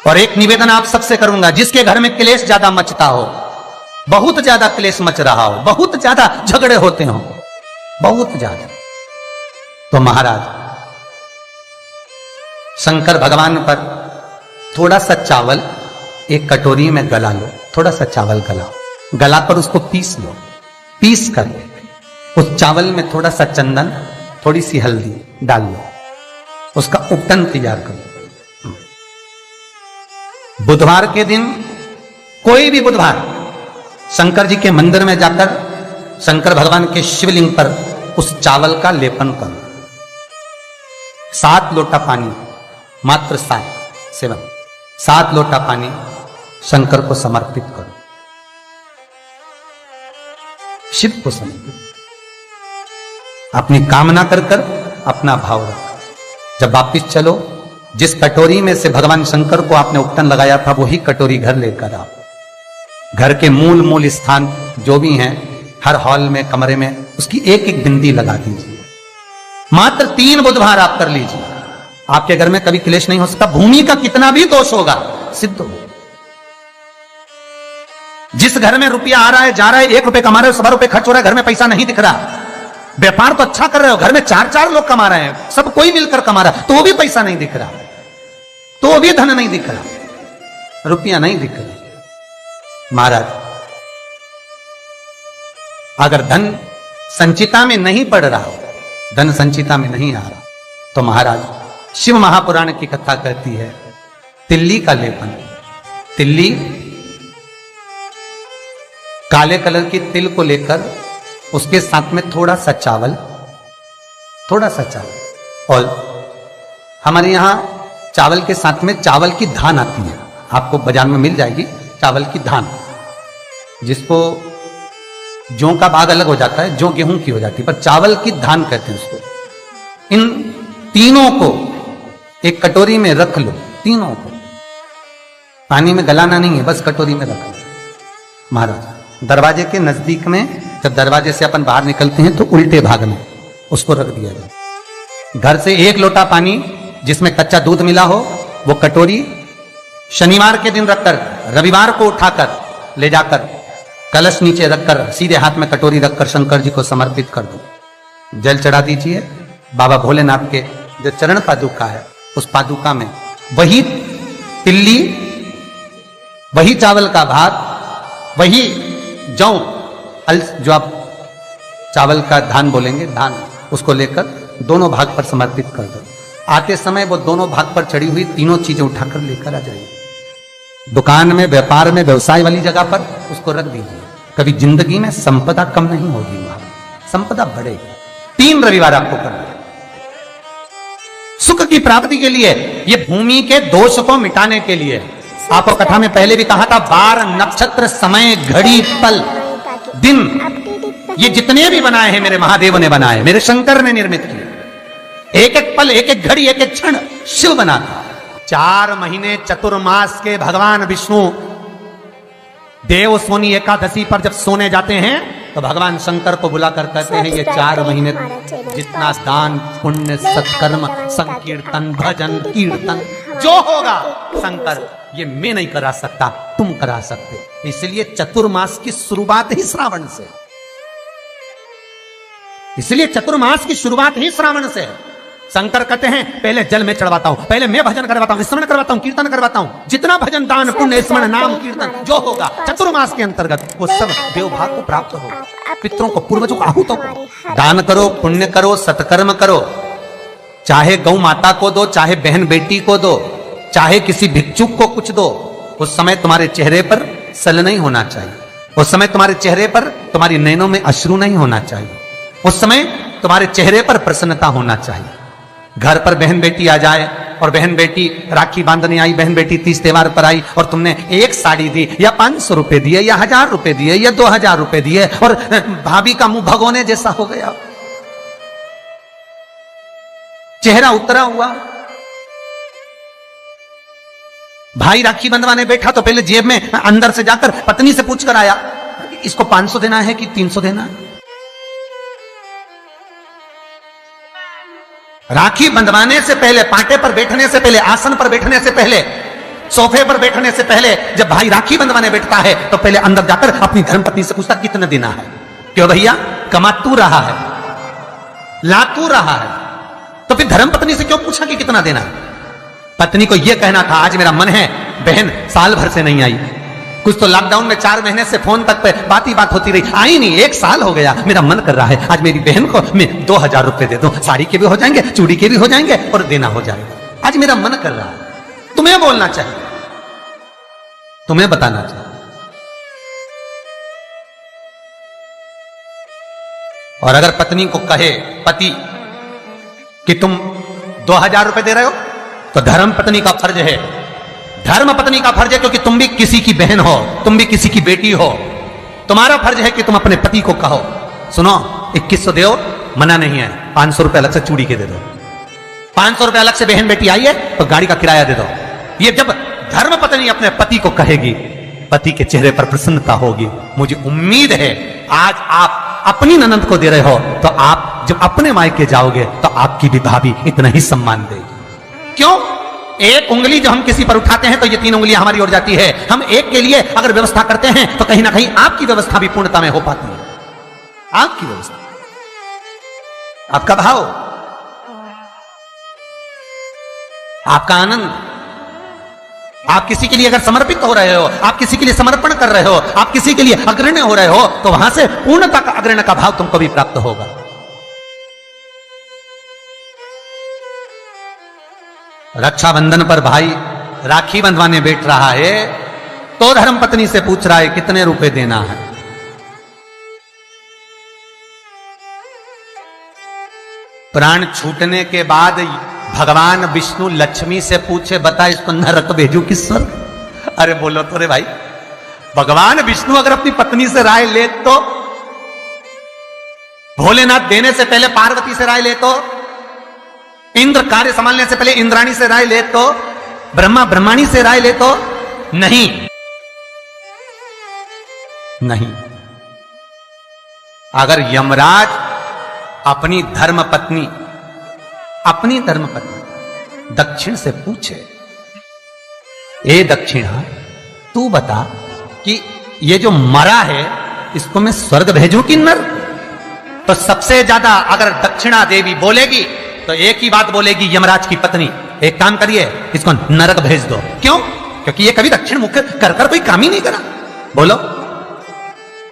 और एक निवेदन आप सबसे करूंगा, जिसके घर में क्लेश ज्यादा मचता हो, बहुत ज्यादा क्लेश मच रहा हो, बहुत ज्यादा झगड़े होते हो, बहुत ज्यादा, तो महाराज शंकर भगवान पर थोड़ा सा चावल एक कटोरी में गला लो, थोड़ा सा चावल गलाओ, गलाकर उसको पीस लो, पीस कर उस चावल में थोड़ा सा चंदन, थोड़ी सी हल्दी डाल लो, उसका उपटन तैयार करो। बुधवार के दिन, कोई भी बुधवार, शंकर जी के मंदिर में जाकर शंकर भगवान के शिवलिंग पर उस चावल का लेपन करो। 7 लोटा पानी, मात्र 7 लोटा पानी शंकर को समर्पित करो, शिव को समर्पित, अपनी कामना कर कर अपना भाव रखो। जब वापिस चलो, जिस कटोरी में से भगवान शंकर को आपने उपटन लगाया था, वही कटोरी घर लेकर आओ। घर के मूल स्थान जो भी हैं, हर हॉल में, कमरे में उसकी एक एक बिंदी लगा दीजिए। मात्र 3 बुधवार आप कर लीजिए, आपके घर में कभी क्लेश नहीं हो सकता। भूमि का कितना भी दोष होगा सिद्ध हो। जिस घर में रुपया आ रहा है, जा रहा है, 1 रुपए कमा रहे हो, 100 रुपए खर्च हो रहा है, घर में पैसा नहीं दिख रहा, व्यापार तो अच्छा कर रहे हो, घर में 4 लोग कमा रहे हैं, सब कोई मिलकर कमा रहा है, तो भी पैसा नहीं दिख रहा, तो भी धन नहीं दिख रहा, रुपया नहीं दिख रहा। महाराज, अगर धन संचिता में नहीं पड़ रहा हो, धन संचिता में नहीं आ रहा, तो महाराज शिव महापुराण की कथा कहती है, तिल्ली का लेपन, तिल्ली काले कलर की तिल को लेकर उसके साथ में थोड़ा सा चावल, और हमारे यहां चावल के साथ में चावल की धान आती है, आपको बाजार में मिल जाएगी चावल की धान, जिसको जौ का भाग अलग हो जाता है, जौ गेहूं की हो जाती है, पर चावल की धान कहते हैं उसको। इन तीनों को एक कटोरी में रख लो, तीनों को पानी में गलाना नहीं है, बस कटोरी में रख लो। महाराज, दरवाजे के नजदीक में, जब दरवाजे से अपन बाहर निकलते हैं तो उल्टे भाग में उसको रख दिया जाए। घर से 1 लोटा पानी जिसमें कच्चा दूध मिला हो, वो कटोरी शनिवार के दिन रखकर, रविवार को उठाकर ले जाकर कलश नीचे रखकर, सीधे हाथ में कटोरी रखकर शंकर जी को समर्पित कर दो। जल चढ़ा दीजिए। बाबा भोलेनाथ के जो चरण पादुका है, उस पादुका में वही तिल्ली, वही चावल का भात, वही जौ, जो आप चावल का धान बोलेंगे, धान, उसको लेकर दोनों भाग पर समर्पित कर दो। आते समय वो दोनों भाग पर चढ़ी हुई तीनों चीजें उठाकर लेकर आ जाइए। दुकान में, व्यापार में, व्यवसाय वाली जगह पर उसको रख दीजिए। कभी जिंदगी में संपदा कम नहीं होगी, संपदा बढ़ेगी। 3 रविवार आपको करना है सुख की प्राप्ति के लिए, ये भूमि के दोष को मिटाने के लिए। आपको कथा में पहले भी कहा था, 12 नक्षत्र, समय, घड़ी, पल, दिन, ये जितने भी बनाए हैं मेरे महादेव ने बनाए, मेरे शंकर ने निर्मित किए। एक एक पल, एक एक घड़ी, एक एक क्षण शिव बनाता। 4 महीने चतुर्मास के भगवान विष्णु देव सोनी एकादशी पर जब सोने जाते हैं, तो भगवान शंकर को बुलाकर कहते हैं, ये 4 महीने जितना दान, पुण्य, सत्कर्म, संकीर्तन, भजन, कीर्तन जो होगा शंकर, ये मैं नहीं करा सकता, तुम करा सकते। इसलिए चतुर्मास की शुरुआत ही श्रावण से, इसलिए चतुर्मास की शुरुआत ही श्रावण से है। शंकर कहते हैं, पहले जल में चढ़वाता हूं, पहले मैं भजन करवाता हूं, स्मरण करवाता हूं, कीर्तन करवाता हूं, जितना भजन, दान, पुण्य, स्मरण, नाम, कीर्तन जो होगा चतुर्मास के अंतर्गत, वो सब देवभाग को प्राप्त होगा। पितरों को, पूर्वजों को आहूत करो, दान करो, पुण्य करो, सत्कर्म करो, चाहे गौ माता को दो, चाहे बहन बेटी को दो, चाहे किसी भिक्षुक को कुछ दो। उस समय तुम्हारे चेहरे पर सल नहीं होना चाहिए, उस समय तुम्हारे चेहरे पर, तुम्हारी नैनों में अश्रु नहीं होना चाहिए, उस समय तुम्हारे चेहरे पर प्रसन्नता होना चाहिए। घर पर बहन बेटी आ जाए और बहन बेटी राखी बांधने आई, बहन बेटी तीज त्योहार पर आई और तुमने एक साड़ी दी या 500 रुपए दिए या 1000 रुपए दिए या 2000 रुपए दिए और भाभी का मुंह भगोने जैसा हो गया, चेहरा उतरा हुआ। भाई राखी बंधवाने बैठा तो पहले जेब में अंदर से जाकर पत्नी से पूछकर आया, इसको 500 देना है कि 300 देना है। राखी बंधवाने से पहले, पाटे पर बैठने से पहले, आसन पर बैठने से पहले सोफे पर बैठने से पहले जब भाई राखी बंधवाने बैठता है तो पहले अंदर जाकर अपनी धर्मपत्नी से पूछता कितना देना है। क्यों भैया, कमा तू रहा है, ला तू रहा है, तो फिर धर्मपत्नी से क्यों पूछा कि कितना देना है? पत्नी को यह कहना था आज मेरा मन है, बहन साल भर से नहीं आई, कुछ तो लॉकडाउन में 4 महीने से फोन तक पे बात ही बात होती रही, आई नहीं, 1 साल हो गया, मेरा मन कर रहा है आज मेरी बहन को मैं 2000 रुपए दे दूं, साड़ी के भी हो जाएंगे, चूड़ी के भी हो जाएंगे और देना हो जाएगा, आज मेरा मन कर रहा है। तुम्हें बोलना चाहिए, तुम्हें बताना चाहिए। और अगर पत्नी को कहे पति कि तुम 2000 रुपए दे रहे हो तो धर्म पत्नी का फर्ज है, धर्म पत्नी का फर्ज है, क्योंकि तुम भी किसी की बहन हो, तुम भी किसी की बेटी हो, तुम्हारा फर्ज है कि तुम अपने पति को कहो सुनो 2100 दो, मना नहीं है, 500 रुपए अलग से चूड़ी के दे दो, 500 रुपए अलग से बहन बेटी आई है तो गाड़ी का किराया दे दो। ये जब धर्म पत्नी अपने पति को कहेगी, पति के चेहरे पर प्रसन्नता होगी। मुझे उम्मीद है आज आप अपनी ननद को दे रहे हो तो आप जब अपने मायके जाओगे तो आपकी भी भाभी इतना ही सम्मान देगी। क्यों? एक उंगली जो हम किसी पर उठाते हैं तो ये 3 उंगलियां हमारी ओर जाती है। हम एक के लिए अगर व्यवस्था करते हैं तो कहीं ना कहीं आपकी व्यवस्था भी पूर्णता में हो पाती है। आपकी व्यवस्था, आपका भाव, आपका आनंद, आप किसी के लिए अगर समर्पित हो रहे हो, आप किसी के लिए समर्पण कर रहे हो, आप किसी के लिए अग्रण्य हो रहे हो तो वहां से पूर्णता का अग्रण्य का भाव तुमको भी प्राप्त होगा। रक्षाबंधन पर भाई राखी बंधवाने बैठ रहा है तो धर्मपत्नी से पूछ रहा है कितने रुपए देना है। प्राण छूटने के बाद भगवान विष्णु लक्ष्मी से पूछे बता इसको नरक भेजू कि स्वर्ग? अरे बोलो तो रे भाई, भगवान विष्णु अगर अपनी पत्नी से राय ले तो, भोलेनाथ देने से पहले पार्वती से राय ले तो, इंद्र कार्य संभालने से पहले इंद्राणी से राय ले तो, ब्रह्मा ब्रह्माणी से राय ले तो, नहीं नहीं। अगर यमराज अपनी धर्मपत्नी दक्षिण से पूछे, ए दक्षिणा तू बता कि ये जो मरा है इसको मैं स्वर्ग भेजूं कि नरक? तो सबसे ज्यादा अगर दक्षिणा देवी बोलेगी तो एक ही बात बोलेगी यमराज की पत्नी, एक काम करिए इसको नरक भेज दो। क्यों? क्योंकि ये कभी दक्षिण मुख कर कोई काम ही नहीं करा। बोलो,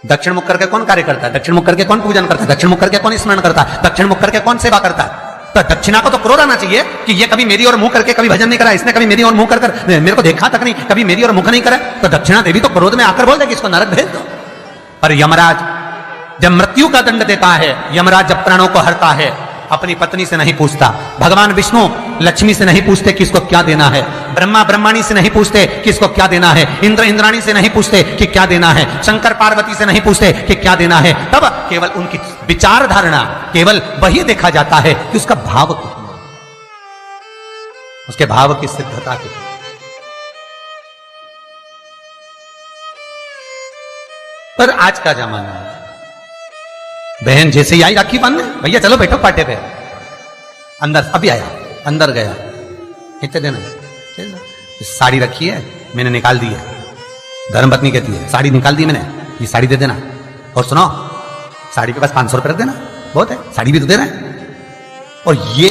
दक्षिण मुख करके कौन कार्य करता है? दक्षिण मुख करके कौन पूजन करता है? दक्षिण मुख करके कौन स्मरण करता है? दक्षिण मुख करके कौन सेवा करता है? तो दक्षिणा को तो क्रोध आना चाहिए कि ये कभी मेरी ओर मुंह करके कभी भजन नहीं करा, इसने कभी मेरी ओर मुंह कर मेरे को देखा तक नहीं, कभी मेरी ओर मुख नहीं करा। तो दक्षिणा देवी तो क्रोध में आकर बोल देगी इसको नरक भेज दो। पर यमराज जब मृत्यु का दंड देता है, यमराज जब प्राणों को हरता है, अपनी पत्नी से नहीं पूछता, भगवान विष्णु लक्ष्मी से नहीं पूछते कि इसको क्या देना है, ब्रह्मा ब्रह्माणी से नहीं पूछते कि इसको क्या देना है, इंद्र इंद्राणी से नहीं पूछते कि क्या देना है, शंकर पार्वती से नहीं पूछते कि क्या देना है। तब केवल उनकी विचार धारणा, केवल वही देखा जाता है कि उसका भाव कितना, उसके भाव की सिद्धता कितनी। पर आज का जमाना है, बहन जैसे ही आई राखी बांधने, भैया चलो बैठो पाटे पे, अंदर अभी आया, अंदर गया, कितने देना? साड़ी रखी है मैंने निकाल दी है, धर्मपत्नी कहती है साड़ी निकाल दी मैंने, ये साड़ी दे देना, और सुनो साड़ी के पास 500 रुपए रख देना, बहुत है, साड़ी भी तो दे रहा है। और ये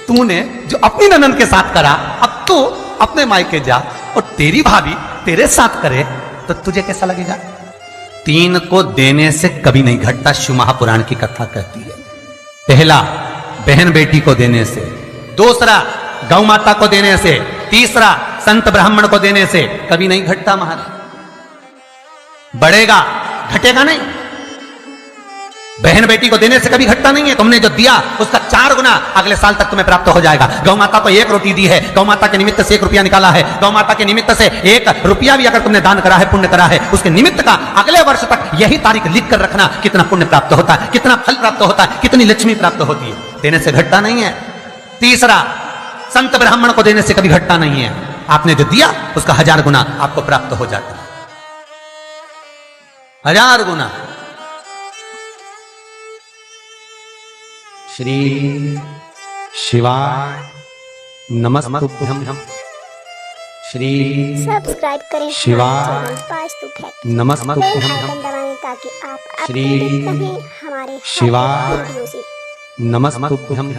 तूने जो अपनी ननद के साथ करा, अब तू अपने मायके जा और तेरी भाभी तेरे साथ करे तो तुझे कैसा लगेगा? 3 को देने से कभी नहीं घटता, शिव महापुराण की कथा कहती है। पहला बहन बेटी को देने से, दूसरा गौ माता को देने से, तीसरा संत ब्राह्मण को देने से कभी नहीं घटता महाराज। बढ़ेगा, घटेगा नहीं। बहन बेटी को देने से कभी घटता नहीं है। तुमने जो दिया उसका 4 गुना अगले साल तक तुम्हें प्राप्त हो जाएगा। गौ माता को 1 रोटी दी है, गौ माता के निमित्त से 1 रुपया निकाला है, गौ माता के निमित्त से 1 रुपया भी अगर तुमने दान करा है, पुण्य करा है, उसके निमित्त का अगले वर्ष तक यही तारीख लिख कर रखना, कितना पुण्य प्राप्त होता है, कितना फल प्राप्त होता है, कितनी लक्ष्मी प्राप्त होती है। देने से घटता नहीं है। तीसरा, संत ब्राह्मण को देने से कभी घटता नहीं है। आपने जो दिया उसका 1000 गुना आपको प्राप्त हो जाता है, 1000 गुना। श्री शिवाय नमस्तुभ्यं, श्री सब्सक्राइब करें शिवाय हमारे चैनल वास्तु फैक्ट। नमस्तुभ्यं। बेल आइकन दबाएं ताकि आप श्री अपडेट रहें हमारे हर शिवाय वीडियो से। नमस्तुभ्यं।